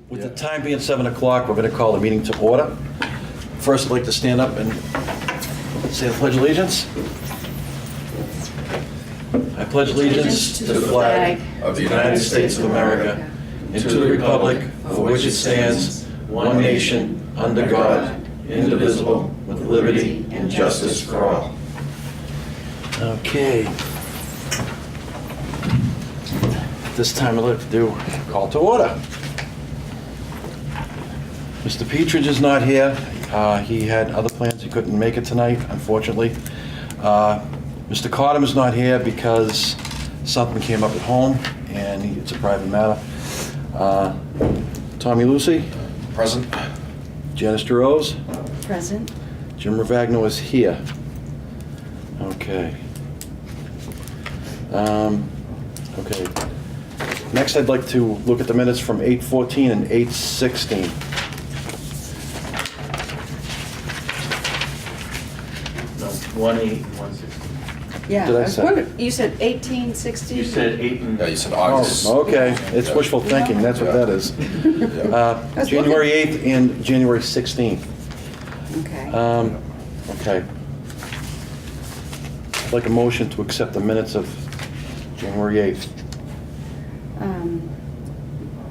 With the time being 7 o'clock, we're going to call the meeting to order. First, I'd like to stand up and say the Pledge of Allegiance. I pledge allegiance to the flag of the United States of America and to the republic for which it stands, one nation, under God, indivisible, with liberty and justice for all. Okay. This time I'd like to do call to order. Mr. Petridge is not here. He had other plans. He couldn't make it tonight, unfortunately. Mr. Cottam is not here because something came up at home, and it's a private matter. Tommy Lucy? Present. Janice DeRose? Present. Jim Ravagno is here. Okay. Okay. Next, I'd like to look at the minutes from 8:14 and 8:16. No, 1/8 and 1/16. Yeah. Did I I was say? wondering- You said 1860? You said 8 and... Yeah, you said August. Oh, okay. It's wishful thinking. That's what that is. was January 8th and January 16th. Okay. Okay. I'd like a motion to accept the minutes of January 8th.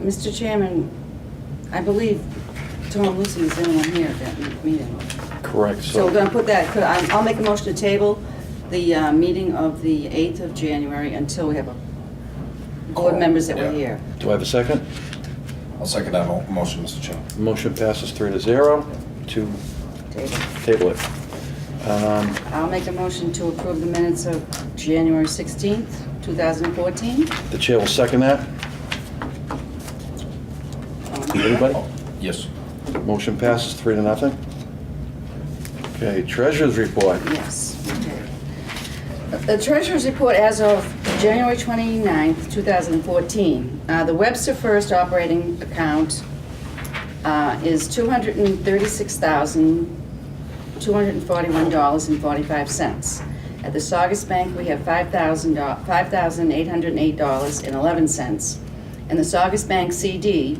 Mr. Chairman, I believe Tom Lucy is the only one here at that meeting. Correct. So we're going to put that, I'll make a motion to table the meeting of the 8th of January until we have board members that were Yeah. here. Do I have a second? I'll second that motion, Mr. Chairman. Motion passes 3-0 to Table. table it. I'll make a motion to approve the minutes of January 16th, 2014. The chair will second that. Anybody? Yes. Motion passes 3-0. Okay, treasurer's report. Yes. The treasurer's report as of January 29th, 2014. The Webster First operating account is $236,241.45. At the Saugus Bank, we have $5,808.11. And the Saugus Bank CD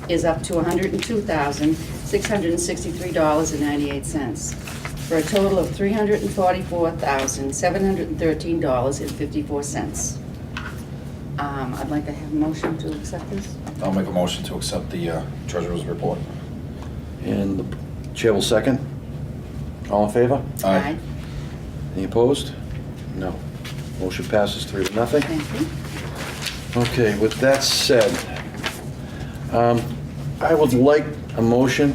is up to $102,663.98, for a total of $344,713.54. I'd like to have a motion to accept this. I'll make a motion to accept the treasurer's report. And the chair will second. All in favor? Aye. Any opposed? No. Motion passes 3-0. Thank you. Okay, with that said, I would like a motion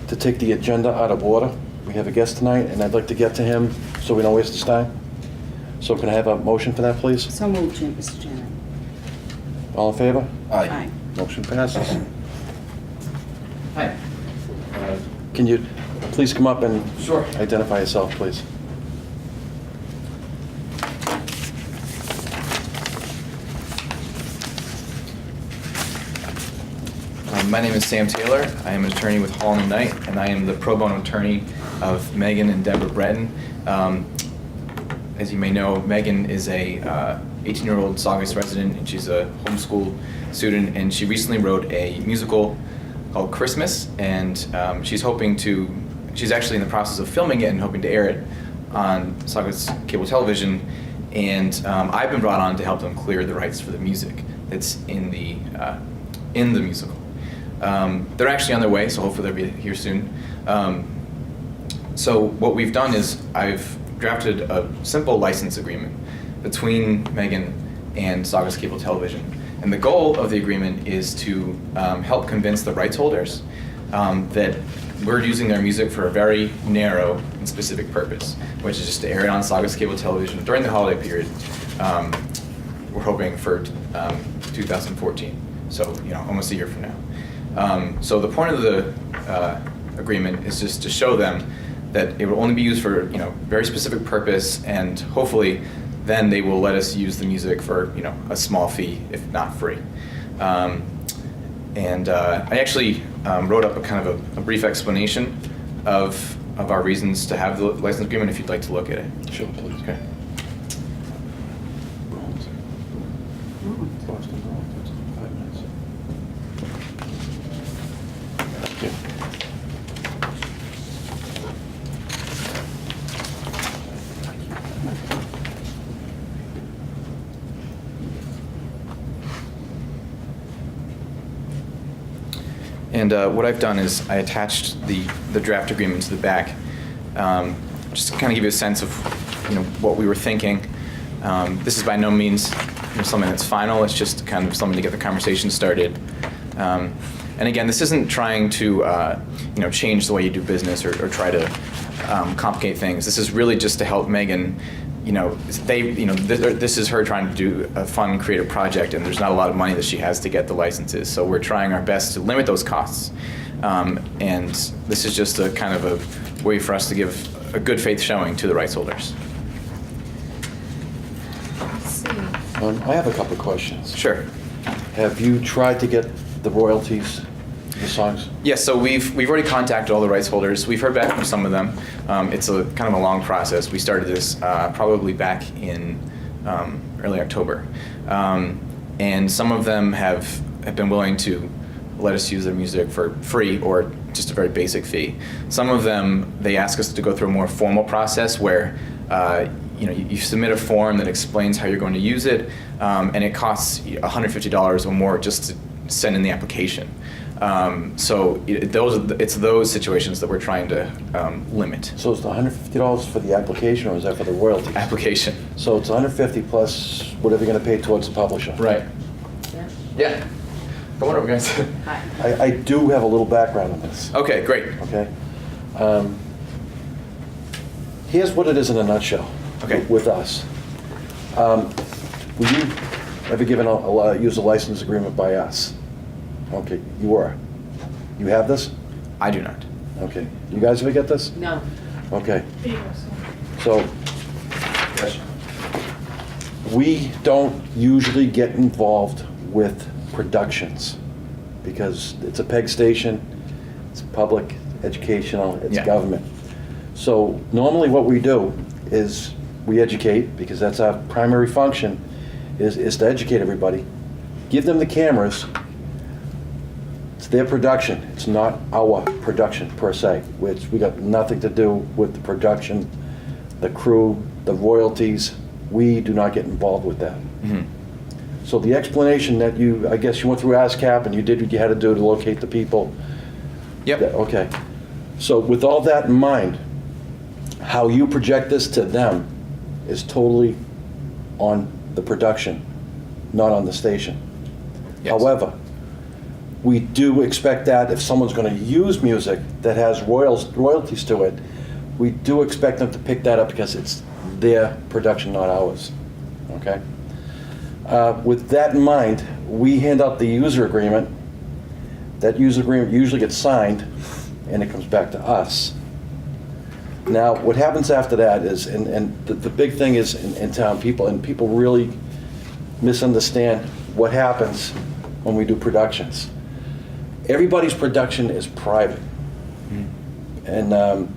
to take the agenda out of order. We have a guest tonight, and I'd like to get to him so we don't waste his time. So can I have a motion for that, please? So moved, Mr. Chairman. All in favor? Aye. Motion passes. Hi. Can you please come up and Sure. identify yourself, please? My name is Sam Taylor. I am an attorney with Hall & Knight, and I am the pro bono attorney of Megan and Deborah Breton. As you may know, Megan is a 18-year-old Saugus resident, and she's a homeschool student, and she recently wrote a musical called Christmas, and she's actually in the process of filming it and hoping to air it on Saugus cable television, and I've been brought on to help them clear the rights for the music that's in the musical. They're actually on their way, so hopefully they'll be here soon. So what we've done is I've drafted a simple license agreement between Megan and Saugus Cable Television. And the goal of the agreement is to help convince the rights holders that we're using their music for a very narrow and specific purpose, which is just to air it on Saugus Cable Television during the holiday period. We're hoping for 2014, so almost a year from now. So the point of the agreement is just to show them that it will only be used for very specific purpose, and hopefully then they will let us use the music for a small fee, if not free. And I actually wrote up a kind of a brief explanation of our reasons to have the license agreement, if you'd like to look at it. Sure, please. Okay. And what I've done is I attached the draft agreement to the back, just to kind of give you a sense of what we were thinking. This is by no means something that's final. It's just kind of something to get the conversation started. And again, this isn't trying to change the way you do business or try to complicate things. This is really just to help Megan. This is her trying to do a fun, creative project, and there's not a lot of money that she has to get the licenses. So we're trying our best to limit those costs. And this is just a kind of a way for us to give a good faith showing to the rights holders. I have a couple of questions. Sure. Have you tried to get the royalties, the songs? Yes, so we've already contacted all the rights holders. We've heard back from some of them. It's a kind of a long process. We started this probably back in early October. And some of them have been willing to let us use their music for free or just a very basic fee. Some of them, they ask us to go through a more formal process where you submit a form that explains how you're going to use it, and it costs $150 or more just to send in the application. So it's those situations that we're trying to limit. So it's the $150 for the application, or is that for the royalties? Application. So it's $150 plus whatever you're going to pay towards the publisher. Right. Yeah. Yeah. Come on over, guys. Hi. I do have a little background on this. Okay, great. Okay. Here's what it is in a nutshell. Okay. With us. Were you ever given use a license agreement by us? Okay, you were. You have this? I do not. Okay. You guys ever get this? No. Okay. So, we don't usually get involved with productions because it's a PEG station, it's public, educational, it's Yeah. government. So normally what we do is we educate, because that's our primary function, is to educate everybody, give them the cameras. It's their production, it's not our production per se, which we got nothing to do with the production, the crew, the royalties. We do not get involved with that. Mm-hmm. So the explanation that I guess you went through ASCAP and you did what you had to do to locate the people. Yep. Okay. So with all that in mind, how you project this to them is totally on the production, not on the station. Yes. However, we do expect that if someone's going to use music that has royalties to it, we do expect them to pick that up because it's their production, not ours. Okay? With that in mind, we hand out the user agreement. That user agreement usually gets signed, and it comes back to us. Now, what happens after that is, and the big thing is in town, people really misunderstand what happens when we do productions. Everybody's production is private. And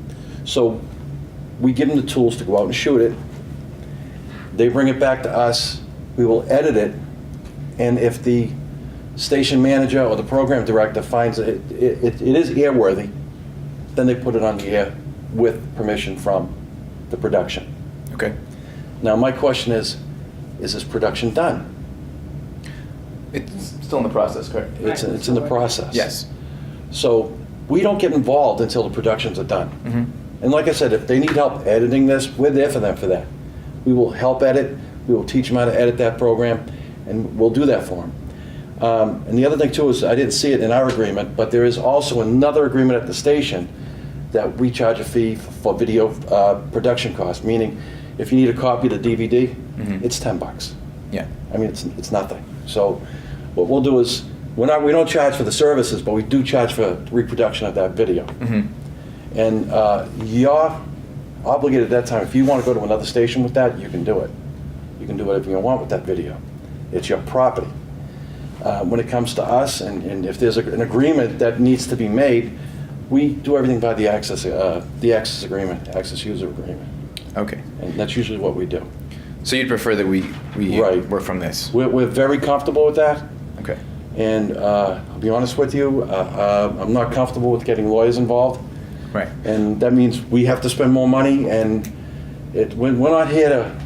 so we give them the tools to go out and shoot it. They bring it back to us. We will edit it. And if the station manager or the program director finds it is airworthy, then they put it on the air with permission from the production. Okay. Now, my question is this production done? It's still in the process, correct? It's in the process. Yes. So we don't get involved until the productions are done. Mm-hmm. And like I said, if they need help editing this, we're there for them for that. We will help edit, we will teach them how to edit that program, and we'll do that for them. And the other thing too is, I didn't see it in our agreement, but there is also another agreement at the station that we charge a fee for video production costs, meaning if you need a copy of the DVD, Mm-hmm. it's $10. Yeah. I mean, it's nothing. So what we'll do is, we don't charge for the services, but we do charge for reproduction of that video. Mm-hmm. And you're obligated at that time, if you want to go to another station with that, you can do it. You can do whatever you want with that video. It's your property. When it comes to us, and if there's an agreement that needs to be made, we do everything by the access agreement, access user agreement. Okay. And that's usually what we do. So you'd prefer that we Right. work from this? We're very comfortable with that. Okay. And I'll be honest with you, I'm not comfortable with getting lawyers involved. Right. And that means we have to spend more money, and we're not here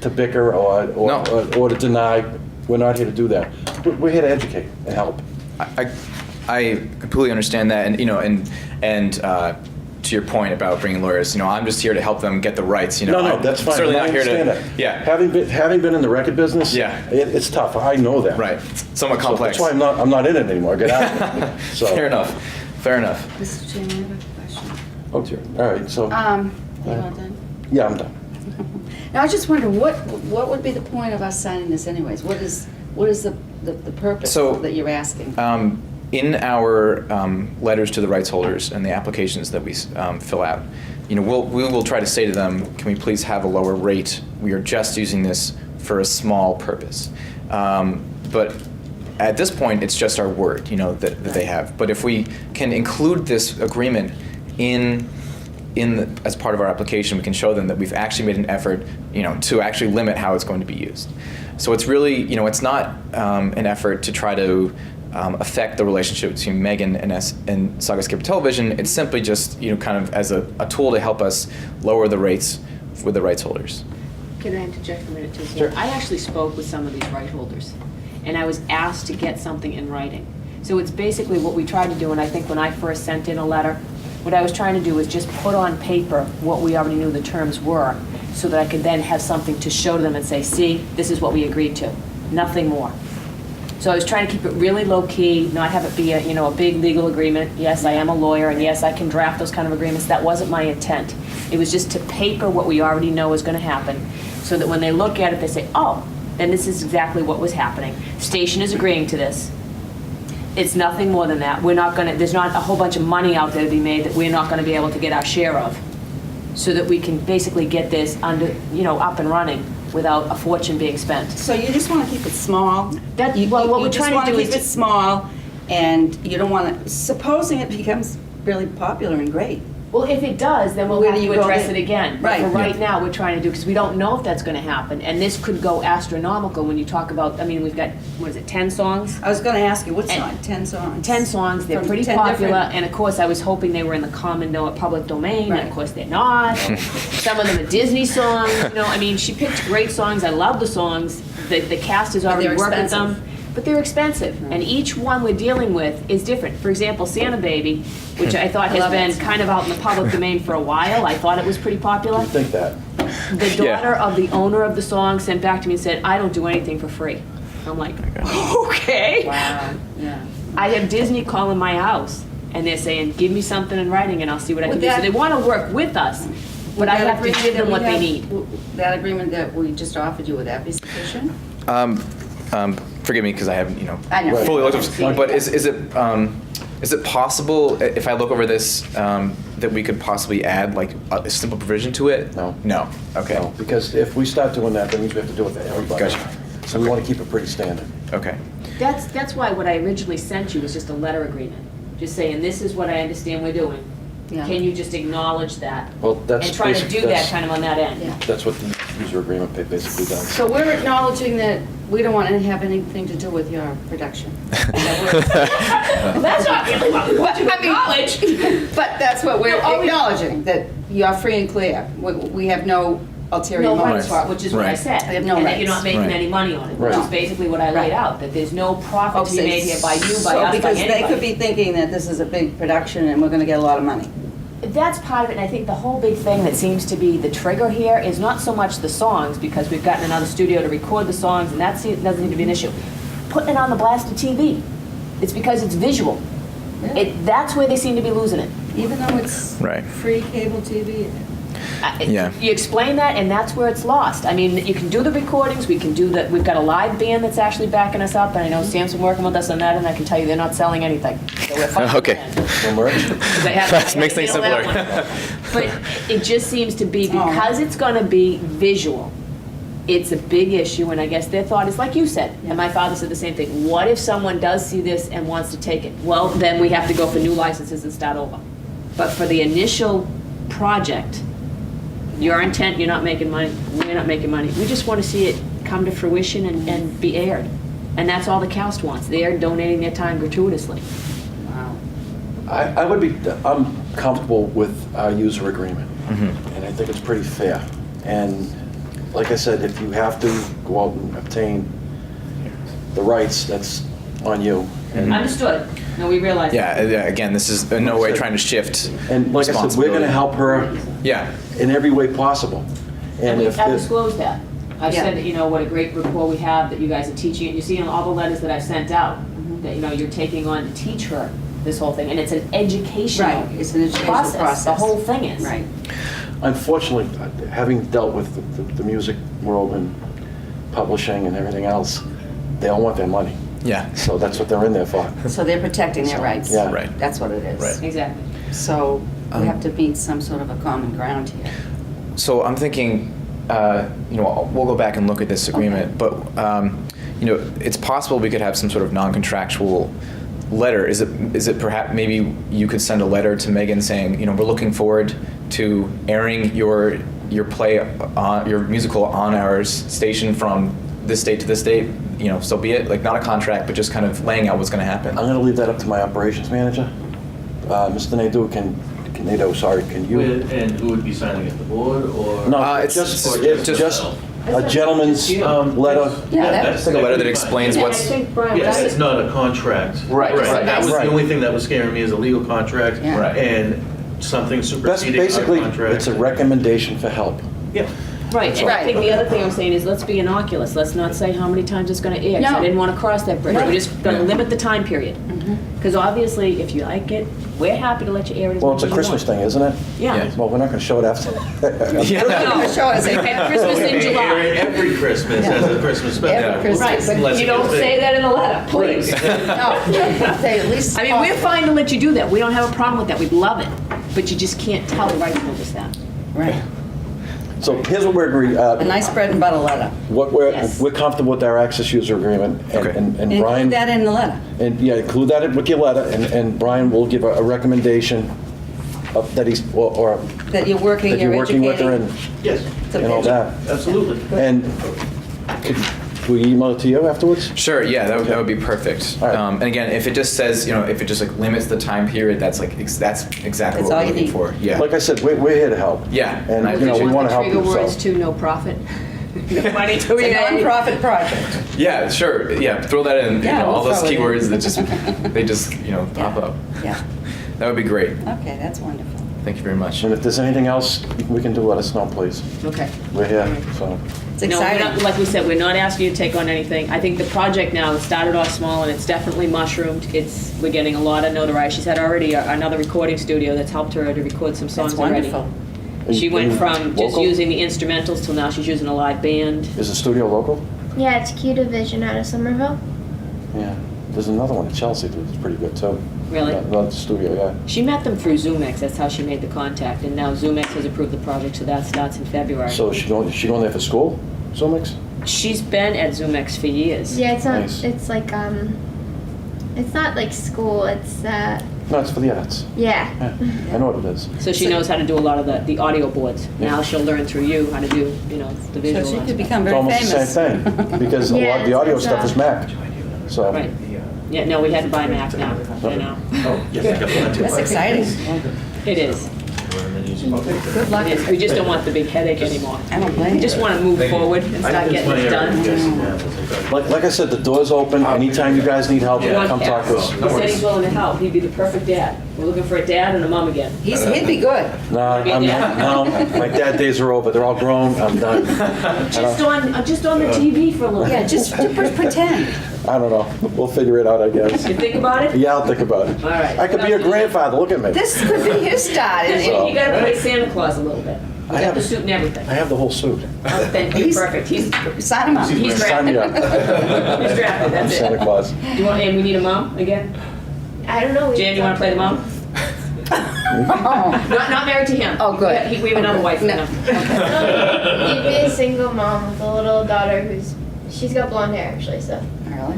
to bicker or to deny. We're not here to do that. We're here to educate and help. I completely understand that, and to your point about bringing lawyers, I'm just here to help them get the rights. No, that's fine. Certainly I not here to. understand that. Yeah. Having been in the record business, Yeah. it's tough. I know that. Right. Somewhat complex. So that's why I'm not in it anymore. I get out of it. So. Fair enough. Fair enough. Mr. Chairman, I have a question. Oh dear. All right. So. You all done? Yeah, I'm done. Now, I was just wondering, what would be the point of us signing this anyways? What is the purpose that you're asking? In our letters to the rights holders and the applications that we fill out, we will try to say to them, can we please have a lower rate? We are just using this for a small purpose. But at this point, it's just our word, that they have. But if we can include this agreement as part of our application, we can show them that we've actually made an effort, to actually limit how it's going to be used. So it's really, it's not an effort to try to affect the relationship between Megan and Saugus Cable Television. It's simply just, kind of as a tool to help us lower the rates with the rights holders. Can I interject a minute too? Sure. I actually spoke with some of these right holders, and I was asked to get something in writing. So it's basically what we tried to do, and I think when I first sent in a letter, what I was trying to do was just put on paper what we already knew the terms were, so that I could then have something to show to them and say, see, this is what we agreed to, nothing more. So I was trying to keep it really low-key, not have it be a big legal agreement. Yes, I am a lawyer, and yes, I can draft those kind of agreements. That wasn't my intent. It was just to paper what we already know is going to happen, so that when they look at it, they say, oh, then this is exactly what was happening. Station is agreeing to this. It's nothing more than that. There's not a whole bunch of money out there to be made that we're not going to be able to get our share of, so that we can basically get this up and running without a fortune being spent. So you just want to keep it small? What we're just trying want to do keep is it small, and you don't want to, supposing it becomes really popular and great. Well, if it does, then we'll Where have do you to go address then? it again. Right. But for right now, we're trying to do, because we don't know if that's going to happen. And this could go astronomical when you talk about, we've got, 10 songs? I was going to ask you, what And- song? 10 songs? 10 songs, they're From pretty 10 popular, different- and of course, I was hoping they were in the public domain, and Right. of course they're not. Some of them are Disney songs, she picked great songs, I love the songs, the cast has already they're worked with expensive. them. But they're expensive, and each one we're dealing with is different. For example, Santa Baby, which I thought I has love been that song. kind of out in the public domain for a while, I thought it was pretty popular. I think that. The Yeah. daughter of the owner of the song sent back to me and said, I don't do anything for free. I'm like, okay. Wow, yeah. I have Disney calling my house, and they're saying, give me something in writing and I'll see what I can Would do. So that- they want to work with us, but I have to give them what they need. That agreement that we just offered you, would that be sufficient? Forgive me because I haven't, I know. fully looked Right. at. But is it possible, if I look over this, that we could possibly add like a simple provision to it? No. No. Okay. No, because if we start doing that, that means we have to do it for everybody. Gotcha. So we want to keep it pretty standard. Okay. That's why what I originally sent you was just a letter agreement, just saying, this is what I understand we're doing. Yeah. Can you just acknowledge that? Well, that's And try to do that that's- kind of on that end. Yeah. That's what the user agreement basically does. So we're acknowledging that we don't want to have anything to do with your production. Well, that's not really what we want to acknowledge. But that's what we're No, acknowledging, that you're free and clear. We have no ulterior No motives. rights for it, which is what I Right. said. They have no And that you're not rights. making Right. any money on it, Right. which is basically what I laid Right. out, that there's no profit to be Okay, made here by you, by so us, by because they could anybody. be thinking that this is a big production and we're going to get a lot of money. That's part of it, and I think the whole big thing that seems to be the trigger here is not so much the songs, because we've gotten another studio to record the songs, and that doesn't seem to be an issue. Putting it on the blasted TV, it's because it's visual. That's where they seem to be losing it. Even though it's Right. free cable TV. Yeah. You explain that, and that's where it's lost. I mean, you can do the recordings, we've got a live band that's actually backing us up, and I know Sam's been working with us on that, and I can tell you they're not selling anything. So we're fine. Okay. No merch? That makes things simpler. But it just seems to be, because it's going to be visual, it's a big issue, and I guess their thought is like you said, and my father said the same thing. What if someone does see this and wants to take it? Well, then we have to go for new licenses and start over. But for the initial project, your intent, you're not making money, we're not making money. We just want to see it come to fruition and be aired. And that's all the cast wants. They're donating their time gratuitously. Wow. I would be, I'm comfortable with our user agreement, Mhm. and I think it's pretty fair. And like I said, if you have to go out and obtain the rights, that's on you. And Understood. No, we realize. Yeah, again, this is in no way trying to shift and like I said, we're gonna responsibility. help her Yeah, in every way possible. And if I've the- disclosed that. I've Yeah. said that, you know, what a great rapport we have, that you guys are teaching it. You see in all the letters that I've sent out, that, you know, you're taking on to teach her this whole thing. And it's an educational Right, it's an educational process. The whole thing is. Right. Unfortunately, having dealt with the music world and publishing and everything else, they all want their money. yeah, So that's what they're in there for. So they're protecting their rights. Yeah. Right. That's what it is. Right. Exactly. So we have to meet some sort of a common ground here. So I'm thinking, you know, we'll go back and look at this agreement, but, you know, it's possible we could have some sort of non-contractual letter. Is it perhaps, maybe you could send a letter to Megan saying, you know, we're looking forward to airing your play, your musical on our station from this date to this date, you know, so be it, like not a contract, but just kind of laying out what's gonna happen. I'm gonna leave that up to my operations manager. Mr. Nadeau, can you? And who would be signing it, the board or? No, It's just just- a gentleman's letter. Yeah, that- that's- Like a letter that that'd be explains fine. Yeah, I what's, think, Brian, Yes, that's it's not a contract. Right, right, That was right. the only thing that was scaring me, is a legal contract. Yeah. Right. And something That's superseding our basically, contract. it's a recommendation for help. Yeah. Right, and I Right. think the other thing I'm saying is, let's be innocuous, let's not say how many times it's gonna air, 'cause No. I didn't wanna cross that bridge, Right. we're just gonna Yeah. limit the time period. Because obviously, if you like it, we're happy to let you air it as Well, much it's as a you want. Christmas thing, isn't it? Yeah. Yeah. Well, we're not gonna show it after. Yeah. No, show us. They had Christmas in Air it July. every Christmas as a Christmas special. Every Christmas. Right, Unless but you it don't gets big. say that in the letter, please. No, they at least. I mean, we're fine to let you do that, we don't have a problem with that, we'd love it, but you just can't tell the rights holders that. Right. So here's what we're agreeing, A nice bread and butter letter. what Yes. we're comfortable with our access user agreement. Okay. And And Brian, include that in the letter. and yeah, include that with your letter, and Brian will give a recommendation of that he's, or That you're working, that you're you're working with her educating. Yes, and all that. absolutely. And could we email it to you afterwards? sure, yeah, that would be perfect. All right. And again, if it just says, you know, if it just like limits the time period, that's like, that's exactly That's what all we're you looking need. for, yeah. Like I said, we're here to help. Yeah. And, I you know, we appreciate want to help Trigger you, words so. to no profit, no money to It's a EA. non-profit project. Yeah, sure, yeah, throw that in, you Yeah, know, all we'll those throw it in. keywords that just, they just, you know, pop Yeah. up. Yeah. That would be great, Okay, that's wonderful. thank you very much. And if there's anything else we can do, let us know, please. Okay. We're here, so. It's No, we're not, exciting. like we said, we're not asking you to take on anything. I think the project now, it started off small and it's definitely mushroomed. We're getting a lot of notoriety. She's had already another recording studio that's helped her to record some songs That's already. wonderful. She went from just Local? using the instrumentals till now she's using a live band. Is the studio local? Yeah, it's Q Division out of Somerville. Yeah. There's another one in Chelsea that's pretty good too. Really? Another studio, yeah. She met them through ZoomX, that's how she made the contact, and now ZoomX has approved the project, so that starts in February. So is she going there for school, Zomix? She's been at ZoomX for years. Yeah, it's not. Nice. It's like it's not like school. It's No, it's for the arts. yeah. Yeah, I know what it is. So she knows how to do a lot of the audio boards. Now she'll learn through you how to do, you know, the So visual she could aspect. become It's very almost the famous. same thing, because a lot of the Yeah, audio it's stuff is Mac. So. Right. Yeah, no, we had to buy Mac now, you know. Oh, yes, I got that too. That's exciting. It is. Good luck. It is. We just don't want the big headache anymore. I don't blame We you. just want to move forward and start getting this done. Like I said, the door's open. Anytime you guys need help, Yeah. come talk to us. He said he's willing to help. He'd be the perfect dad. We're looking for a dad and a mom again. He'd be good. No, no, my dad days are over. They're all grown. I'm done. Just on the TV for a little Yeah, bit. just pretend. I don't know. We'll figure it out, I guess. You think about it? Yeah, I'll think about it. All right. I could be your grandfather. Look at me. This could be his start. You gotta play Santa Claus a little bit. I You got have- the suit and everything. I have the whole suit. Oh, thank you, He's- perfect. He's Sign him up. He's Sign me drafted. up. He's drafted, I'm that's Santa it. Claus. Do you want, and we need a mom again? I don't know. Jan, you wanna play the mom? Oh, Not married to him. Oh, good. We have another wife for No. him. You'd be a single mom with a little daughter she's got blonde hair actually. So really?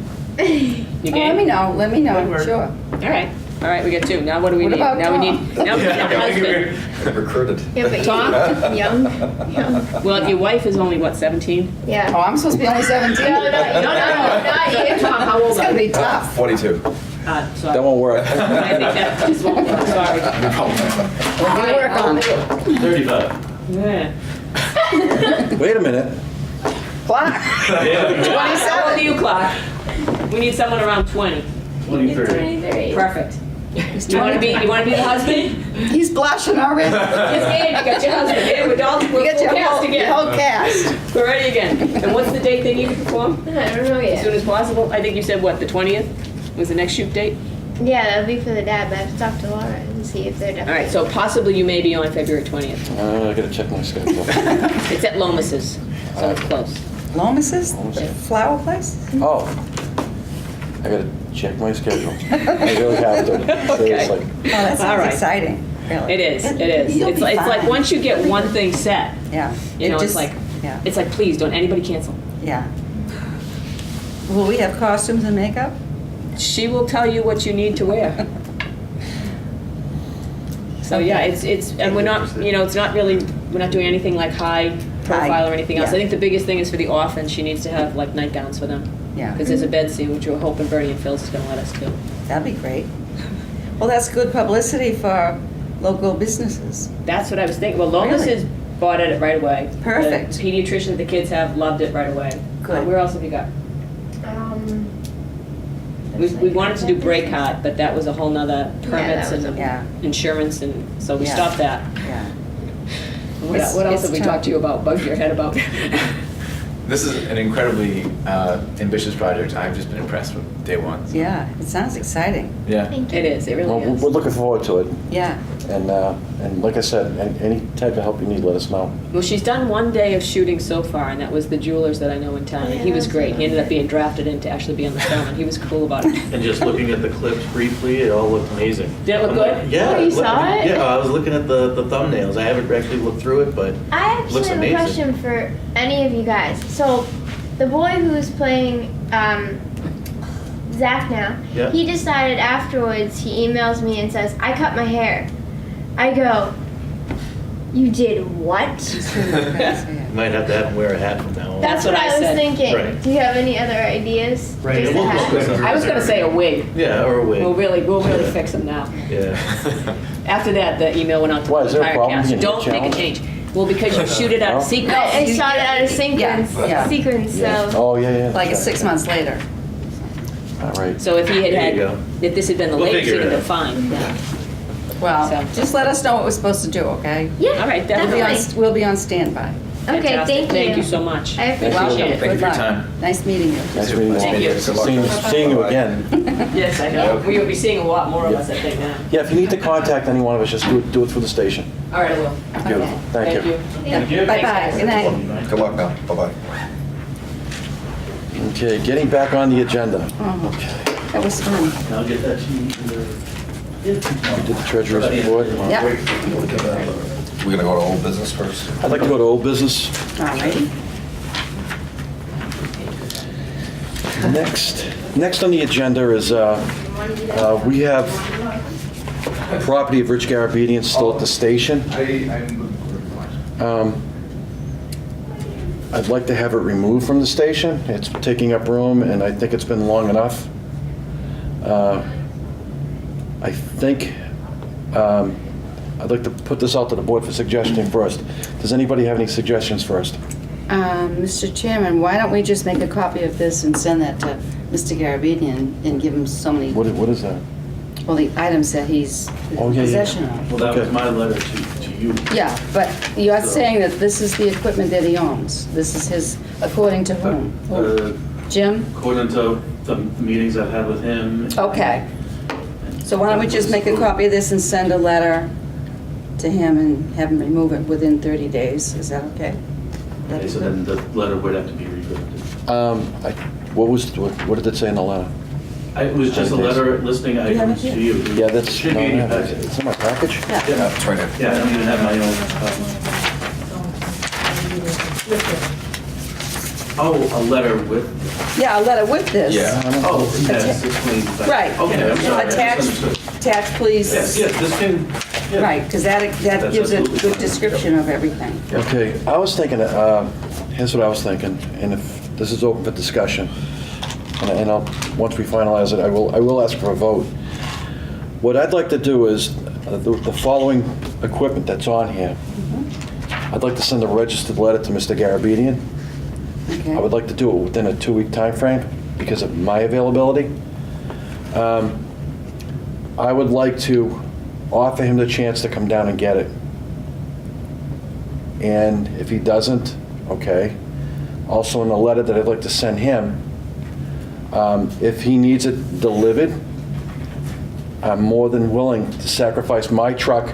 You Oh, let game? me know. Let me know. Good work. Sure. All right. All right, we got 2. Now what do we What need? about Now we Tom? need, now we need a husband. Recruited. Yeah, but Tom? young. Well, your wife is only, what, 17? Oh, Yeah. I'm supposed to be only 17? No, not you. Tom, how old It's are gonna you? be tough. 42. Sorry. That won't work. I think that just won't work, sorry. We work on it. 35. Yeah. Wait a minute. Clark, How old are you, Clark? We need someone around 20. 23. 23. Perfect. You wanna be the husband? he's blushing already. Yes, and you got your husband. Here, we're all, You we're get full your cast whole again. cast. We're ready again. And what's the date they need to perform? I don't know As soon yet. as possible? I think you said, what, the 20th was the next shoot date? Yeah, that'll be for the dad, but I have to talk to Laura and see if they're All definitely. right, so possibly you may be on February 20th. I gotta check my schedule. It's at Lomas's, so it's close. Lomas's flower place? Oh, I gotta check my schedule. I really have to, seriously. Oh, that All sounds right. exciting, really. It is, it is. You'll It's be like fine. once you get one thing set, Yeah. you know, It it's just- like, Yeah, it's like, please, don't anybody cancel. yeah. Will we have costumes and makeup? She will tell you what you need to wear. So yeah, it's, and we're not, you know, it's not really, we're not doing anything like high profile or anything else. I yeah. think the biggest thing is for the orphans, she needs to have like nightgowns for them. Yeah. Because there's a bed scene, which we're hoping Bernie and Phil's is gonna let us do. That'd be great. Well, that's good publicity for local businesses. That's what I was thinking. Well, Lomas Really? has bought it right away. Perfect. The pediatrician the kids have loved it right away. Good. Where else have you got? We wanted to do break hot, but that was a whole nother permits that was and Yeah. insurance, and so we Yeah. stopped that. Yeah. What It's- what else it's have we tough. talked to you about, bugged your head about? This is an incredibly ambitious project. I've just been impressed with day one. Yeah, it sounds exciting. Yeah. Thank you. It is, it Well, really is. we're looking forward to it. Yeah. And like I said, any type of help you need, let us know. Well, she's done one day of shooting so far, and that was the jewelers that I know in town, and he was great. He ended up being drafted in to actually be on the film, and he was cool about it. And just looking at the clips briefly, it all looked amazing. Did it look I'm like, good? Yeah. Oh, you it looked- saw it? Yeah, I was looking at the thumbnails. I haven't actually looked through it, but I actually looks have amazing. a question for any of you guys. So, the boy who's playing Zach now, Yeah. he decided afterwards, he emails me and says, I cut my hair. I go, you did what? you might have to have him wear a hat from now on. That's what I was said. thinking. Right. Do you have any other ideas? Right, Just it a will hat? look good. I was gonna say a wig. Yeah, or a wig. We'll really fix him now. Yeah. After that, the email went out to Why, the is there a entire problem? cast. You can Don't hit make a challenge? change. Well, because you shoot it out of No? sequence. I shot it out of sequence. Yeah. Sequence, Yeah. so. Oh, yeah, yeah. Like it's 6 months later. All right. So if he had There you go. if this had been the We'll latest, figure he'd have it been fine. Yeah. Well, So- just let us know what we're supposed to do, okay? Yeah, All right, We'll be on, definitely. we'll be on standby. Okay, Fantastic. thank you. Thank you so much. I appreciate Thank you. it. Thank you Good for your luck. time. Nice meeting you. Nice meeting you. Thank you. Seeing you again. Yes, I know. We will be seeing a lot more of us, I think, now. Yeah, if you need to contact any one of us, just do it through the station. All right, I will. Beautiful. Thank you. Thank you. Bye-bye, good night. Good luck now. Bye-bye. Okay, getting back on the agenda. Oh, Okay. that was fun. I'll get that to you. We did the treasurer's report. Yeah, We're gonna go to old business first. I'd like to go to old business. all righty. Next on the agenda is, we have property of Rich Garabedian still at the station. I'd like to have it removed from the station. It's taking up room, and I think it's been long enough. I think, I'd like to put this out to the board for suggestion first. Does anybody have any suggestions first? Mr. Chairman, why don't we just make a copy of this and send that to Mr. Garabedian and give him so many, What is that? well, the items that he's Oh, in yeah, yeah. possession of. Well, that was Okay. my letter to you. Yeah, but you're saying that this is the equipment that he owns. This is his, according to whom? Jim? According to the meetings I've had with him. Okay. So why don't we just make a copy of this and send a letter to him and have him remove it within 30 days? Is that okay? Okay, so then the letter would have to be redrafted. What did it say in the letter? It was just a letter listing you have it items to here? you. Yeah, that's, Should no, be in your no, packet. it's in my package? Yeah. Yeah, it's right here. Yeah, I don't even have my own copy. Oh, a letter with, Yeah, a letter with this. Yeah. oh, yes, explain. Right. Okay, I'm sorry. I Attached, misunderstood. attached, please? Yes, this can, yeah. Right, because that That's gives a absolutely good fine. description of everything. Okay, I was thinking, here's what I was thinking, and if this is open for discussion, and I'll, once we finalize it, I will ask for a vote. What I'd like to do is, the following equipment that's on here, I'd like to send a registered letter to Mr. Garabedian. Okay. I would like to do it within a 2-week time frame because of my availability. I would like to offer him the chance to come down and get it. And if he doesn't, okay. Also in the letter that I'd like to send him, if he needs it delivered, I'm more than willing to sacrifice my truck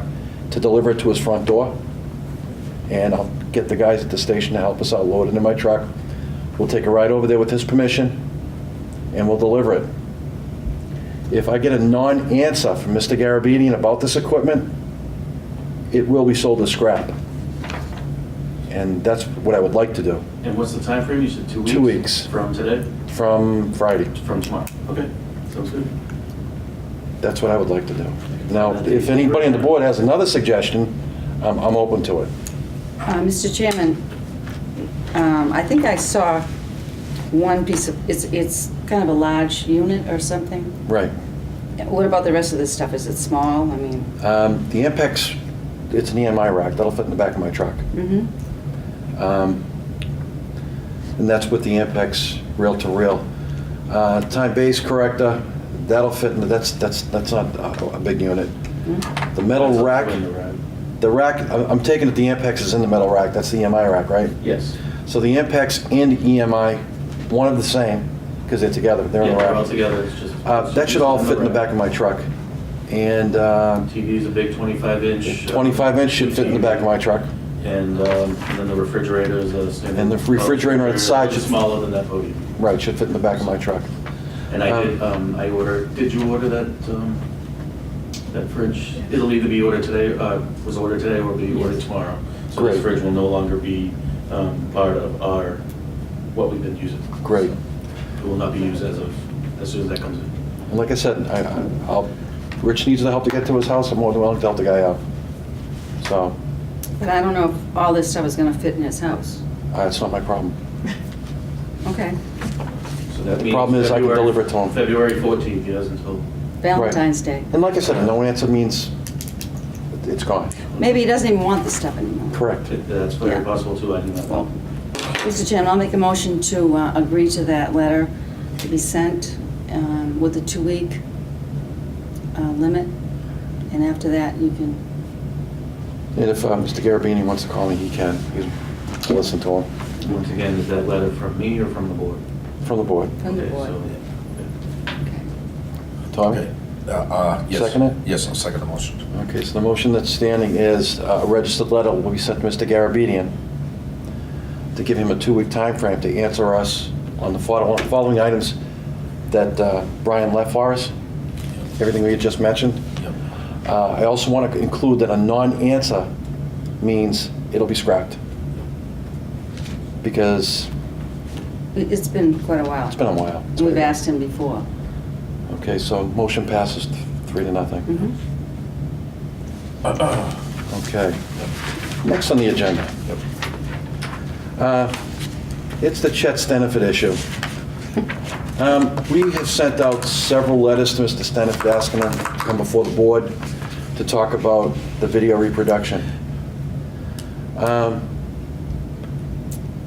to deliver it to his front door. And I'll get the guys at the station to help us out, load it in my truck. We'll take a ride over there with his permission, and we'll deliver it. If I get a non-answer from Mr. Garabedian about this equipment, it will be sold as scrap. And that's what I would like to do, And what's the time frame? You said 2 weeks? 2 weeks. From today? from Friday. From tomorrow? Okay, sounds good. That's what I would like to do. Now, if anybody on the board has another suggestion, I'm open to it. Mr. Chairman, I think I saw one piece of, it's kind of a large unit or something. Right. What about the rest of this stuff? Is it small? I mean, The Ampex, it's an EMI rack. That'll fit in the back of my truck. And that's with the Ampex rail-to-rail. Time base corrector, that'll fit in, that's not a big unit. The metal rack, the rack, I'm taking it the Ampex is in the metal rack, that's the EMI rack, right? Yes. So the Ampex and EMI, one of the same, because they're together, they're in Yeah, the they're all rack. together, it's just. That should all fit in the back of my truck. And TV's a big 25-inch. 25-inch should fit in the back of my truck. And then the refrigerator is a standard. And the refrigerator on the side should- Smaller than that podium. Right, should fit in the back of my truck. And I ordered, did you order that fridge? It'll either be ordered today, was ordered today or be ordered tomorrow. So Great. this fridge will no longer be part of what we've been using. Great. It will not be used as soon as that comes in. And like I said, Rich needs the help to get to his house, I'm more than willing to help the guy out. So, but I don't know if all this stuff is gonna fit in his house. it's not my problem. Okay. So that The means problem is I can February- deliver it to him. February 14th, he has until. Valentine's Day. And like I said, no answer means it's gone. Maybe he doesn't even want the stuff anymore. Correct. That's very Yeah. possible too, I do not know. Mr. Chairman, I'll make a motion to agree to that letter to be sent with a 2-week limit. And after that, you can, And if Mr. Garabini wants to call me, he can. I'll listen to him Once again, is that letter from me or from the board? from the board. from the Okay, board. so- Okay. Tommy? Okay. Yes. Second it? Yes, I'll second the motion. Okay, so the motion that's standing is a registered letter will be sent to Mr. Garabedian to give him a 2-week time frame to answer us on the following items that Brian left for us, everything we had just mentioned. Yep. I also want to include that a non-answer means it'll be scrapped. Because It's been quite a while. it's been a while. We've asked him before. Okay, so motion passes 3-0. Okay. Next on the agenda. It's the Chet Steniford issue. We have sent out several letters to Mr. Steniford asking him to come before the board to talk about the video reproduction.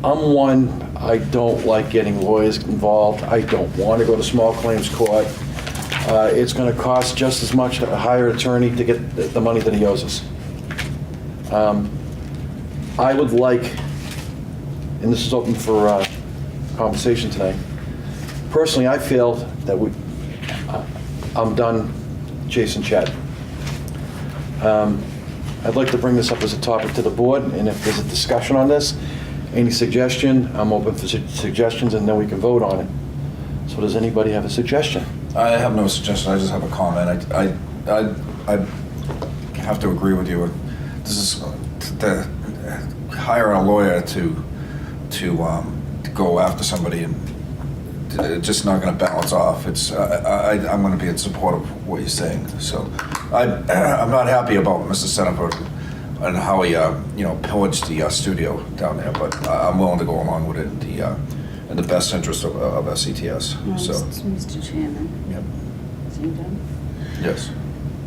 I'm one, I don't like getting lawyers involved. I don't want to go to small claims court. It's going to cost just as much to hire an attorney to get the money that he owes us. I would like, and this is open for conversation tonight, personally, I feel that I'm done chasing Chet. I'd like to bring this up as a topic to the board, and if there's a discussion on this, any suggestion, I'm open for suggestions, and then we can vote on it. So does anybody have a suggestion? I have no suggestion, I just have a comment. I have to agree with you. This is to hire a lawyer to go after somebody and just not going to balance off. I'm going to be in support of what you're saying. So I'm not happy about Mr. Senaport and how he, pillaged the studio down there, but I'm willing to go along with it in the best interest of SCTS. So, Mr. Chairman, yep. is he done? Yes.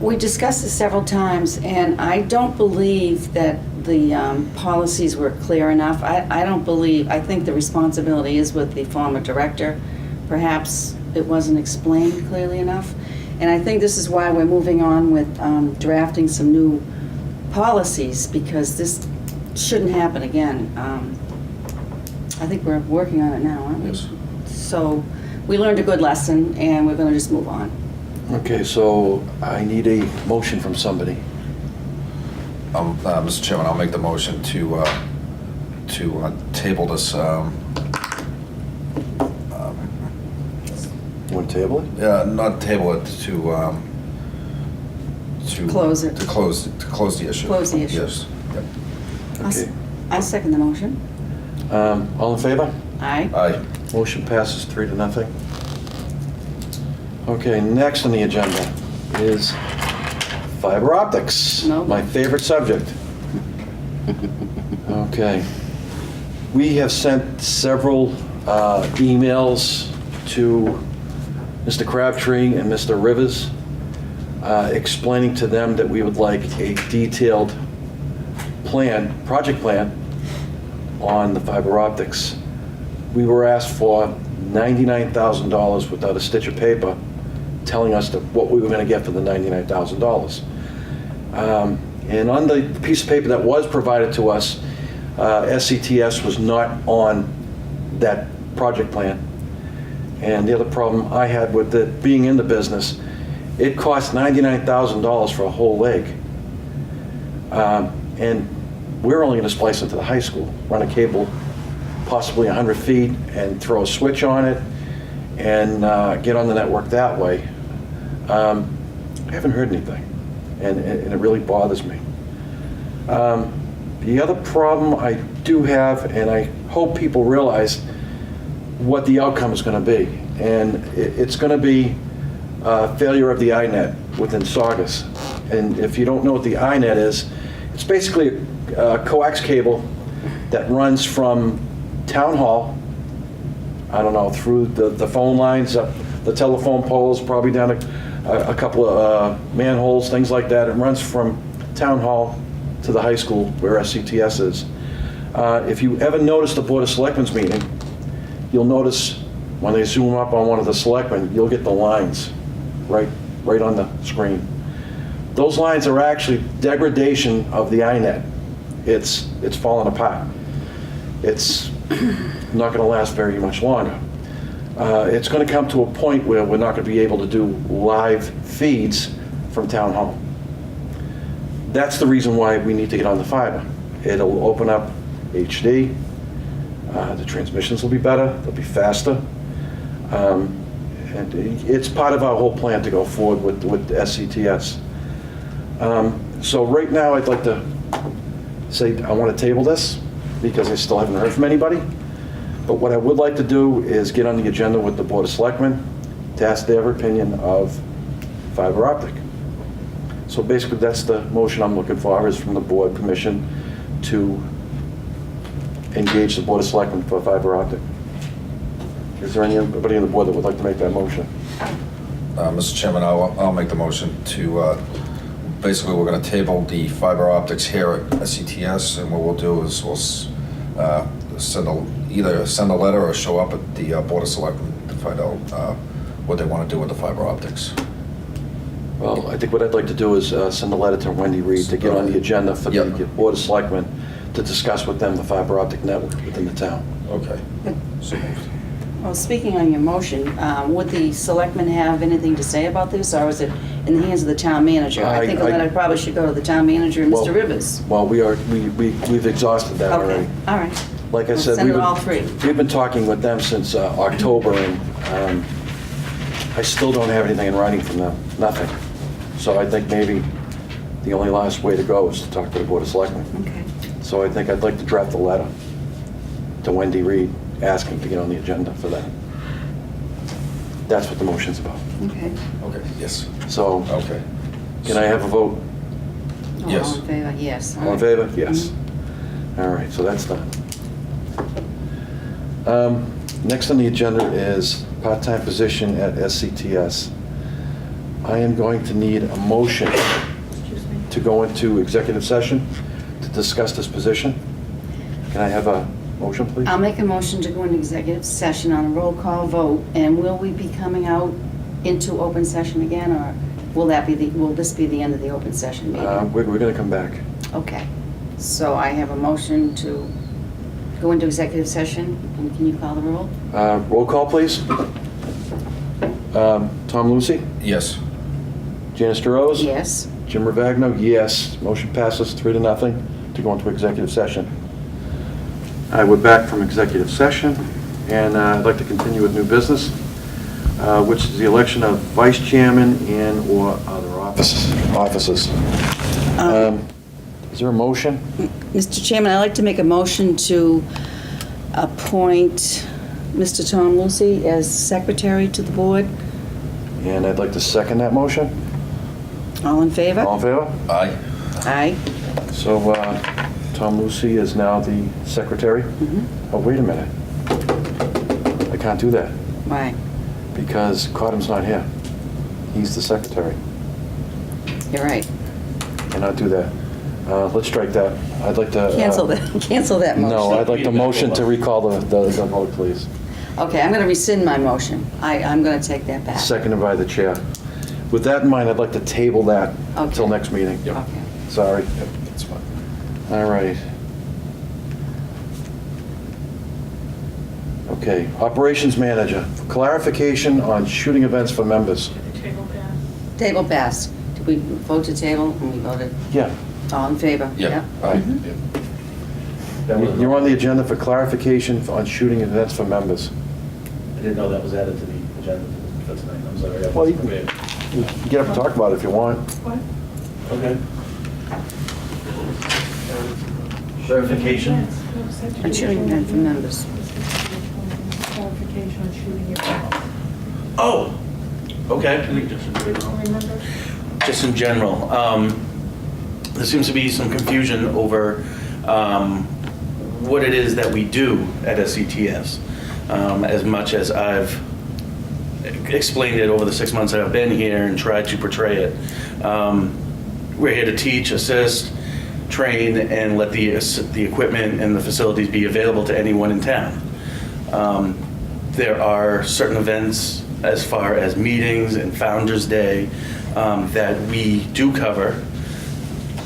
We discussed this several times, and I don't believe that the policies were clear enough. I think the responsibility is with the former director. Perhaps it wasn't explained clearly enough. And I think this is why we're moving on with drafting some new policies, because this shouldn't happen again. I think we're working on it now, aren't we? Yes. So we learned a good lesson, and we're going to just move on. Okay, so I need a motion from somebody. Mr. Chairman, I'll make the motion to table this. You want to table it? Not table it, to Close it. To close the issue. Close the issue. Yes. Yep. Okay. I'll second the motion. All in favor? Aye. Aye. Motion passes 3-0. Okay, next on the agenda is fiber optics. No. My favorite subject. Okay. We have sent several emails to Mr. Crabtree and Mr. Rivers, explaining to them that we would like a detailed project plan on the fiber optics. We were asked for $99,000 without a stitch of paper, telling us what we were going to get for the $99,000. And on the piece of paper that was provided to us, SCTS was not on that project plan. And the other problem I had with it being in the business, it cost $99,000 for a whole leg. And we're only going to splice into the high school, run a cable possibly 100 feet and throw a switch on it and get on the network that way. I haven't heard anything, and it really bothers me. The other problem I do have, and I hope people realize what the outcome is going to be, and it's going to be failure of the iNet within Saugus. And if you don't know what the iNet is, it's basically a coax cable that runs from Town Hall, I don't know, through the phone lines, up the telephone poles, probably down a couple of manholes, things like that. It runs from Town Hall to the high school where SCTS is. If you ever notice the Board of Selectmen's meeting, you'll notice when they zoom up on one of the selectmen, you'll get the lines right on the screen. Those lines are actually degradation of the iNet. It's falling apart. It's not going to last very much longer. It's going to come to a point where we're not going to be able to do live feeds from Town Hall. That's the reason why we need to get on the fiber. It'll open up HD. The transmissions will be better. They'll be faster. And it's part of our whole plan to go forward with SCTS. So right now, I'd like to say I want to table this because I still haven't heard from anybody. But what I would like to do is get on the agenda with the Board of Selectmen to ask their opinion of fiber optic. So basically, that's the motion I'm looking for, is from the board permission to engage the Board of Selectmen for fiber optic. Is there anybody on the board that would like to make that motion? Mr. Chairman, I'll make the motion to, basically, we're going to table the fiber optics here at SCTS, and what we'll do is we'll either send a letter or show up at the Board of Selectmen to find out what they want to do with the fiber optics. Well, I think what I'd like to do is send a letter to Wendy Reed to get on the agenda for the Board of Selectmen to discuss with them the fiber optic network within the town. Okay. So moved. Well, speaking on your motion, would the selectmen have anything to say about this, or is it in the hands of the town manager? I think a letter probably should go to the town manager and Mr. Rivers. Well, we've exhausted that already. Okay, all right. Like I We'll said, send it all three. we've been talking with them since October, and I still don't have anything in writing from them, nothing. So I think maybe the only last way to go is to talk to the Board of Selectmen. Okay. So I think I'd like to draft a letter to Wendy Reed asking to get on the agenda for that. That's what the motion's about. Okay. Okay, yes, So, okay. can I have a vote? Yes. All in favor? Yes. All in favor? Yes. All right, so that's done. Next on the agenda is part-time position at SCTS. I am going to need a motion to go into executive session to discuss this position. Can I have a motion, please? I'll make a motion to go into executive session on a roll call vote, and will we be coming out into open session again, or will this be the end of the open session meeting? We're going to come back. Okay, so I have a motion to go into executive session, and can you call the roll? Roll call, please. Tom Lucy? Yes. Janice DeRose? Yes. Jim Ravagno, yes. Motion passes 3-0 to go into executive session. We're back from executive session, and I'd like to continue with new business, which is the election of vice chairman and/or other offices. Is there a motion? Mr. Chairman, I'd like to make a motion to appoint Mr. Tom Lucy as secretary to the board. And I'd like to second that motion. All in favor? All in favor? Aye. Aye. So Tom Lucy is now the secretary? Oh, wait a minute. I can't do that Why? because Cotham's not here. He's the secretary. You're right. Cannot do that. Let's strike that. I'd like to... Cancel that motion. No, I'd like the motion to recall the vote, please. Okay, I'm going to rescind my motion. I'm going to take that back. Seconded by the chair. With that in mind, I'd like to table that Okay. until next meeting. Okay. Sorry. Yep, that's fine. All right. Okay, operations manager, clarification on shooting events for members. Table passed. Did we vote to table and we voted? Yeah, All in favor? Yeah. all right. That was- You're on the agenda for clarification on shooting events for members. I didn't know that was added to the agenda for tonight. I'm sorry. I Well, you wasn't can prepared. get up and talk about it if you want. Okay. Clarification? On shooting event for members. Clarification on shooting events. Oh, okay. Remember? Just in general, there seems to be some confusion over what it is that we do at SCTS. As much as I've explained it over the 6 months that I've been here and tried to portray it, we're here to teach, assist, train, and let the equipment and the facilities be available to anyone in town. There are certain events as far as meetings and Founder's Day that we do cover.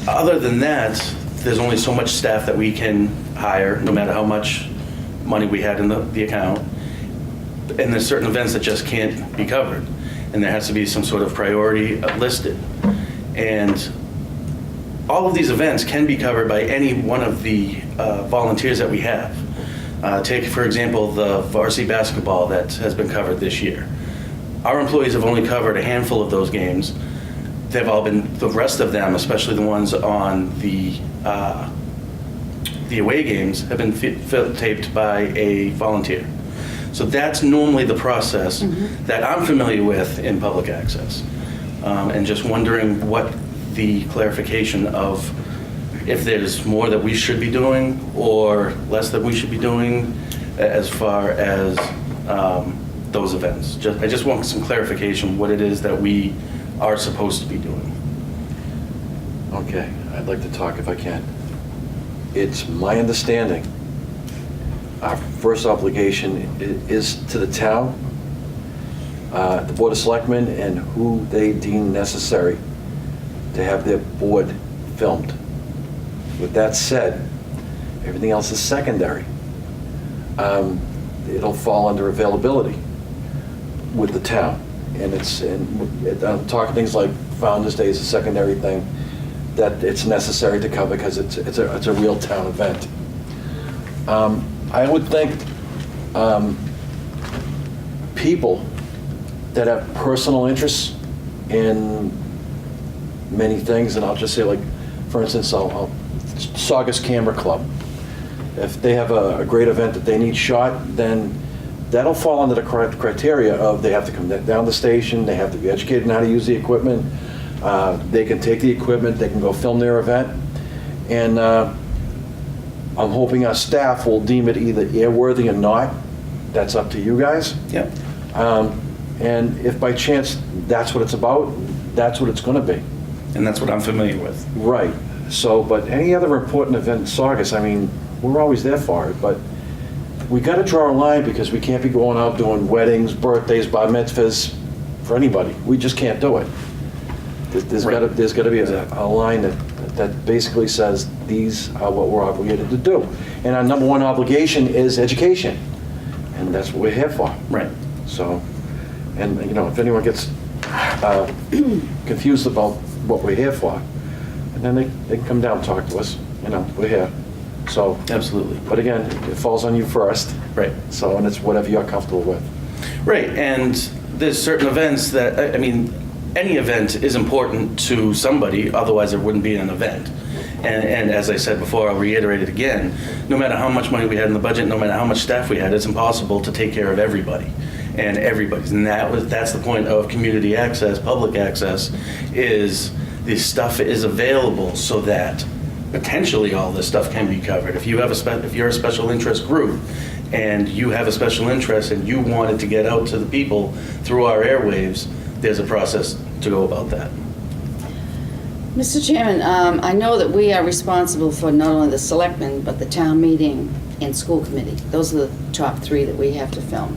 Other than that, there's only so much staff that we can hire, no matter how much money we had in the account. And there's certain events that just can't be covered. And there has to be some sort of priority listed. And all of these events can be covered by any one of the volunteers that we have. Take, for example, the varsity basketball that has been covered this year. Our employees have only covered a handful of those games. They've all been, the rest of them, especially the ones on the away games, have been taped by a volunteer. So that's normally the process that I'm familiar with in public access. And just wondering what the clarification of if there's more that we should be doing or less that we should be doing as far as those events. I just want some clarification what it is that we are supposed to be doing. Okay, I'd like to talk if I can. It's my understanding, our first obligation is to the town, the Board of Selectmen, and who they deem necessary to have their board filmed. With that said, everything else is secondary. It'll fall under availability with the town. And I'm talking things like Founder's Day is a secondary thing that it's necessary to cover because it's a real town event. I would think people that have personal interests in many things, and I'll just say, like, for instance, Saugus Camera Club. If they have a great event that they need shot, then that'll fall under the criteria of they have to come down the station, they have to be educated on how to use the equipment, they can take the equipment, they can go film their event, and I'm hoping our staff will deem it either airworthy or not. That's up to you guys. Yep. And if by chance that's what it's about, that's what it's going to be. And that's what I'm familiar with. Right. So, but any other important event in Saugus, I mean, we're always there for it, but we got to draw a line because we can't be going out doing weddings, birthdays, bar mitzvahs for anybody. We just can't do it. There's Right. got to be a line that basically says these are what we're obligated to do. And our number one obligation is education. And that's what we're here for. Right. So, and you know, if anyone gets confused about what we're here for, and then they can come down and talk to us, you know, we're here. So, Absolutely. but again, it falls on you first. Right. So, and it's whatever you're comfortable with. Right, and there's certain events that, I mean, any event is important to somebody, otherwise it wouldn't be an event. And as I said before, I'll reiterate it again, no matter how much money we had in the budget, no matter how much staff we had, it's impossible to take care of everybody. And everybody's, and that's the point of community access, public access, is this stuff is available so that potentially all this stuff can be covered. If you have if you're a special interest group and you have a special interest and you want it to get out to the people through our airwaves, there's a process to go about that. Mr. Chairman, I know that we are responsible for not only the selectmen, but the town meeting and school committee. Those are the top three that we have to film.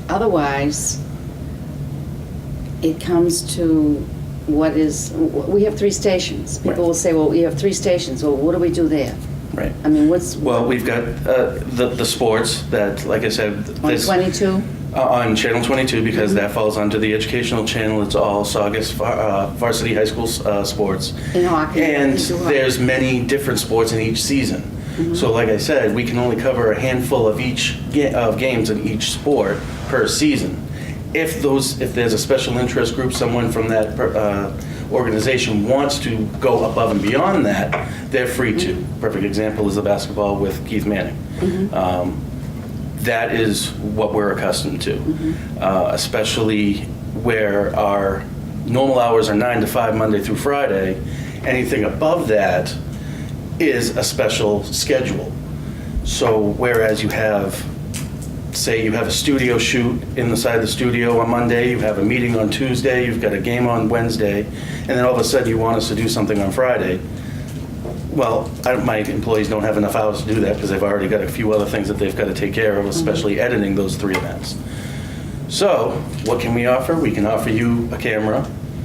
Otherwise, it comes to we have 3 stations. People Right. will say, well, we have 3 stations. Well, what do we do there? Right. I mean, Well, we've got the sports that, like I said, on this- 22? On Channel 22, because that falls under the educational channel. It's all Saugus varsity high school sports. In hockey. And We do hockey. there's many different sports in each season. So like I said, we can only cover a handful of of games in each sport per season. If there's a special interest group, someone from that organization wants to go above and beyond that, they're free to. Perfect example is the basketball with Keith Manning. That is what we're accustomed to, especially where our normal hours are 9 to 5 Monday through Friday. Anything above that is a special schedule. So whereas you have, say you have a studio shoot inside the studio on Monday, you have a meeting on Tuesday, you've got a game on Wednesday, and then all of a sudden you want us to do something on Friday. Well, my employees don't have enough hours to do that because they've already got a few other things that they've got to take care of, especially editing those 3 events. So what can we offer? We can offer you a camera,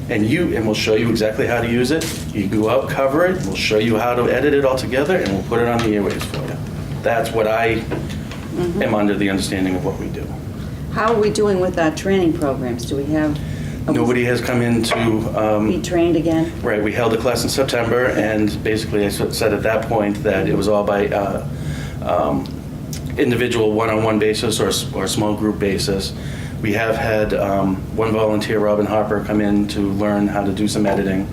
and we'll show you exactly how to use it. You can go out, cover it, we'll show you how to edit it all together, and we'll put it on the airwaves for you. That's what I am under the understanding of what we do. How are we doing with our training programs? Do we have? Nobody has come in to Be trained again? Right, we held a class in September, and basically I said at that point that it was all by individual one-on-one basis or small group basis. We have had one volunteer, Robin Harper, come in to learn how to do some editing.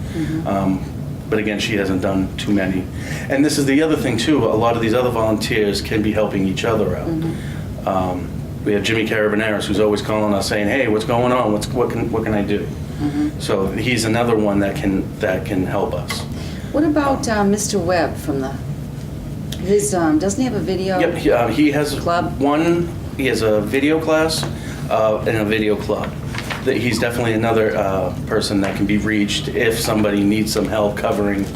But again, she hasn't done too many. And this is the other thing too, a lot of these other volunteers can be helping each other out. We have Jimmy Carabonaris, who's always calling us saying, hey, what's going on? What can I do? So he's another one that can help us. What about Mr. Webb from doesn't he have a video? Yep, he has club? he has a video class and a video club. He's definitely another person that can be reached if somebody needs some help covering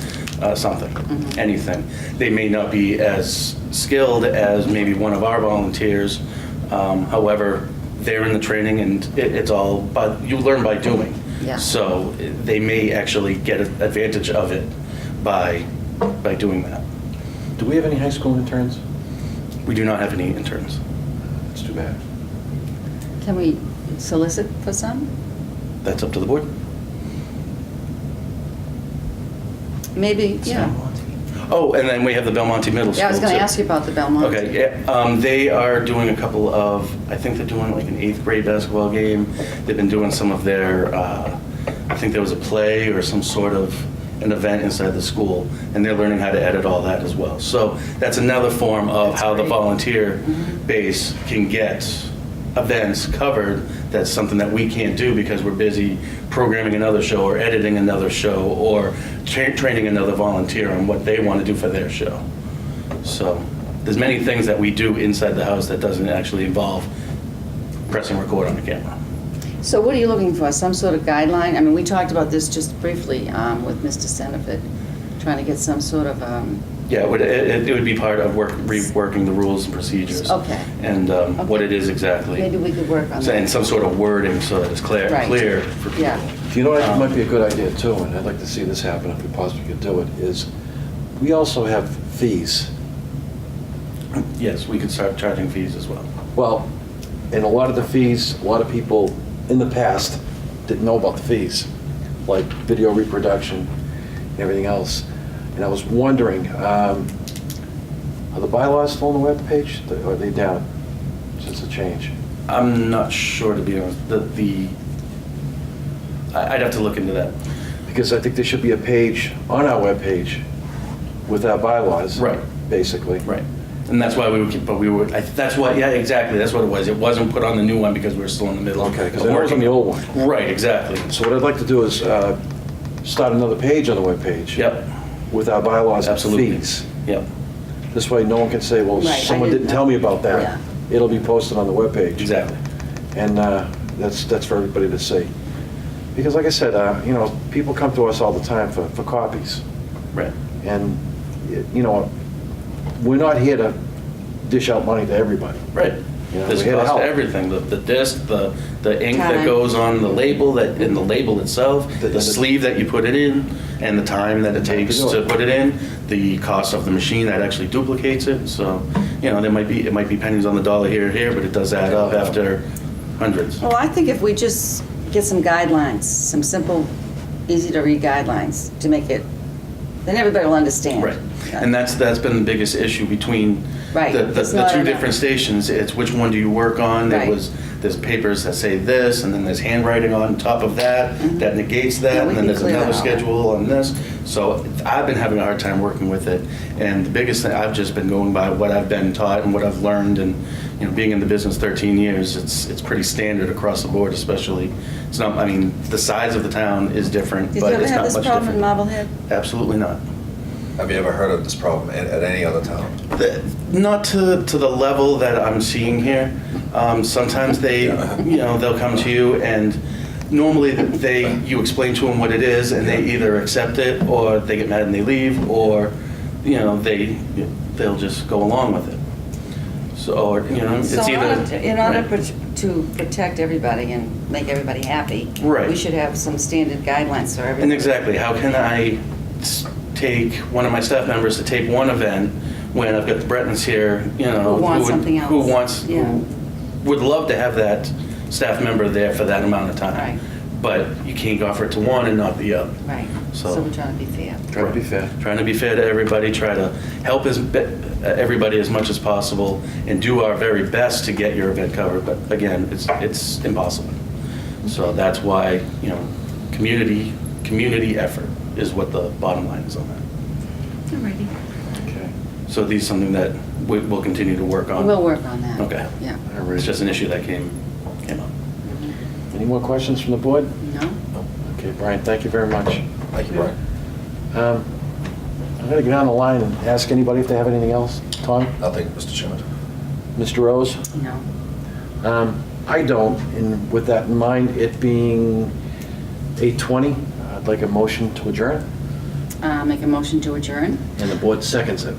something, anything. They may not be as skilled as maybe one of our volunteers. However, they're in the training, and it's all, but you learn by doing. Yeah. So they may actually get advantage of it by doing that. Do we have any high school interns? We do not have any interns. That's too bad. Can we solicit for some? That's up to the board. Maybe, yeah. Oh, and then we have the Belmonte Middle School. Yeah, I was going to too. ask you about the Belmont. Okay, yeah, they are doing a couple of, I think they're doing like an 8th grade basketball game. They've been doing some of their, I think there was a play or some sort of an event inside the school, and they're learning how to edit all that as well. So that's another form of That's how the great. volunteer base can get events covered. That's something that we can't do because we're busy programming another show or editing another show or training another volunteer on what they want to do for their show. So there's many things that we do inside the house that doesn't actually involve pressing record on the camera. So what are you looking for? Some sort of guideline? I mean, we talked about this just briefly with Mr. Senefit, trying to get some sort of, Yeah, it would be part of reworking the rules and procedures. Okay. And what it is exactly. maybe we could work on that. And some sort of wording so that it's clear Right. for people. Yeah. Do you know what I think might be a good idea too, and I'd like to see this happen if we possibly could do it, is we also have fees. Yes, we could start charging fees as well. Well, and a lot of the fees, a lot of people in the past didn't know about the fees, like video reproduction and everything else. And I was wondering, are the bylaws still on the webpage, or are they down since the change? I'm not sure, to be honest. I'd have to look into that. Because I think there should be a page on our webpage with our bylaws. Right. Basically. Right. And that's why that's why, yeah, exactly, that's what it was. It wasn't put on the new one because we were still in the middle of Okay, because I know it was on the old one. Right, exactly. So what I'd like to do is start another page on the webpage. Yep, With our bylaws and absolutely. fees. Yep, This way, no one can say, well, Right, I someone didn't didn't tell me about know. that. It'll be posted on the webpage. exactly. And that's for everybody to see. Because like I said, people come to us all the time for copies. Right. And, we're not here to dish out money to everybody. Right. You know, There's we're here to cost to help. everything, the disc, the ink that Time. goes on the label, and the label itself, the sleeve that you put it in, and the time that it takes do to it. put it in, the cost of the machine that actually duplicates it. So, it might be pennies on the dollar here or here, but it does add up after hundreds. Well, I think if we just get some guidelines, some simple, easy-to-read guidelines to make it, then everybody will understand. Right, and that's been the biggest issue between Right, the it's not two enough. different stations. It's which one do you work on? Right. There's papers that say this, and then there's handwriting on top of that that negates that, Yeah, we and then can there's clear another that out. schedule on this. So I've been having a hard time working with it, and the biggest thing, I've just been going by what I've been taught and what I've learned, and being in the business 13 years, it's pretty standard across the board. Especially, it's not. I mean, the size of the town is different, Did you but ever it's have not this much problem in different. Marblehead? Absolutely not. Have you ever heard of this problem at any other town? Not to the level that I'm seeing here. Sometimes they'll come to you, and normally you explain to them what it is, and they either accept it, or they get mad and they leave, or they'll just go along with it. So, or it's So in order right. to protect everybody and make everybody happy, Right. we should have some standard guidelines for everybody. And exactly, how can I take one of my staff members to tape one event when I've got the Bretons here, Who want something else. who Yeah. would love to have that staff member there for that amount of time. Right. But you can't offer it to one and not the other. Right, So- so we're trying to be fair. Try to be fair. Trying to be fair to everybody, try to help everybody as much as possible, and do our very best to get your event covered. But again, it's impossible. So that's why, community effort is what the bottom line is on that. Alrighty. Okay. So these is something that we'll continue to work on. We'll work on that. Okay. Yeah. All right. It's just an issue that came up. Any more questions from the board? No? Okay, Brian, thank you very much. Thank you, Brian. I'm going to get on the line and ask anybody if they have anything else. Tom? Nothing, Mr. Chairman. Mr. Rose? No. I don't, and with that in mind, it being 8:20, I'd like a motion to adjourn, Make a motion to adjourn. and the board seconds it.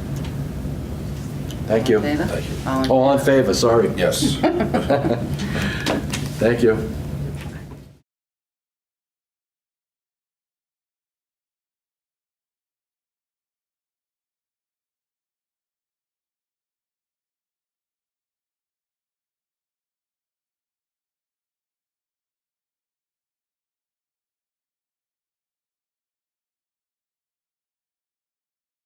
Thank you. Favor? Thank you. All in favor, sorry. Yes. Thank you.